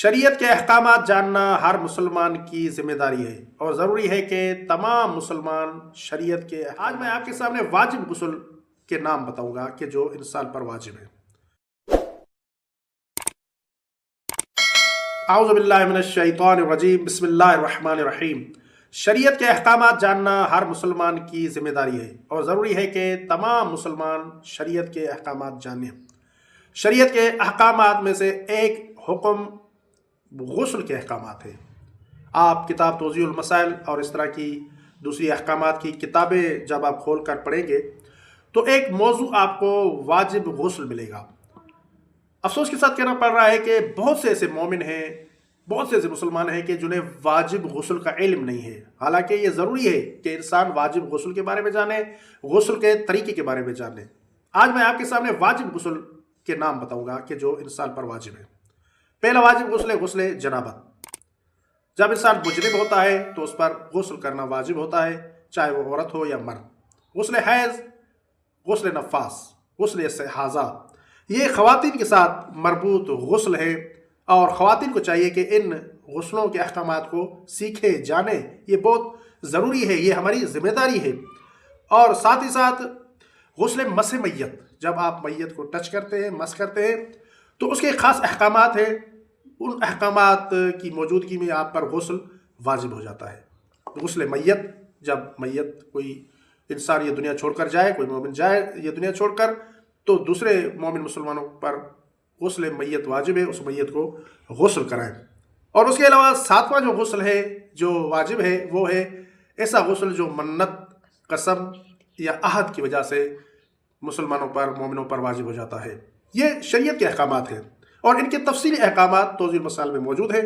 شریعت کے احکامات جاننا ہر مسلمان کی ذمہ داری ہے اور ضروری ہے کہ تمام مسلمان شریعت کے آج میں آپ کے سامنے واجب غسل کے نام بتاؤں گا کہ جو انسان پر واجب ہے۔ اعوذ باللہ من الشیطان الرجیم، بسم اللہ الرحمن الرحیم۔ شریعت کے احکامات جاننا ہر مسلمان کی ذمہ داری ہے اور ضروری ہے کہ تمام مسلمان شریعت کے احکامات جانیں۔ شریعت کے احکامات میں سے ایک حکم غسل کے احکامات ہیں۔ آپ کتاب توضیح المسائل اور اس طرح کی دوسری احکامات کی کتابیں جب آپ کھول کر پڑھیں گے تو ایک موضوع آپ کو واجب غسل ملے گا۔ افسوس کے ساتھ کہنا پڑ رہا ہے کہ بہت سے ایسے مومن ہیں، بہت سے ایسے مسلمان ہیں کہ جنہیں واجب غسل کا علم نہیں ہے، حالانکہ یہ ضروری ہے کہ انسان واجب غسل کے بارے میں جانے، غسل کے طریقے کے بارے میں جانے۔ آج میں آپ کے سامنے واجب غسل کے نام بتاؤں گا کہ جو انسان پر واجب ہے۔ پہلا واجب غسل ہے غسل جنابت۔ جب انسان مجرم ہوتا ہے تو اس پر غسل کرنا واجب ہوتا ہے، چاہے وہ عورت ہو یا مرد۔ غسل حیض، غسل نفاس، غسل استحاضہ، یہ خواتین کے ساتھ مربوط غسل ہے اور خواتین کو چاہیے کہ ان غسلوں کے احکامات کو سیکھے جانیں۔ یہ بہت ضروری ہے، یہ ہماری ذمہ داری ہے۔ اور ساتھ ہی ساتھ غسل مس میت، جب آپ میت کو ٹچ کرتے ہیں، مس کرتے ہیں تو اس کے خاص احکامات ہیں، ان احکامات کی موجودگی میں آپ پر غسل واجب ہو جاتا ہے۔ غسل میت، جب میت کوئی انسان یہ دنیا چھوڑ کر جائے، کوئی مومن جائے یہ دنیا چھوڑ کر، تو دوسرے مومن مسلمانوں پر غسل میت واجب ہے، اس میت کو غسل کرائیں۔ اور اس کے علاوہ ساتواں جو غسل ہے جو واجب ہے وہ ہے ایسا غسل جو منت، قسم یا عہد کی وجہ سے مسلمانوں پر، مومنوں پر واجب ہو جاتا ہے۔ یہ شریعت کے احکامات ہیں اور ان کے تفصیلی احکامات توضیح المسائل میں موجود ہیں۔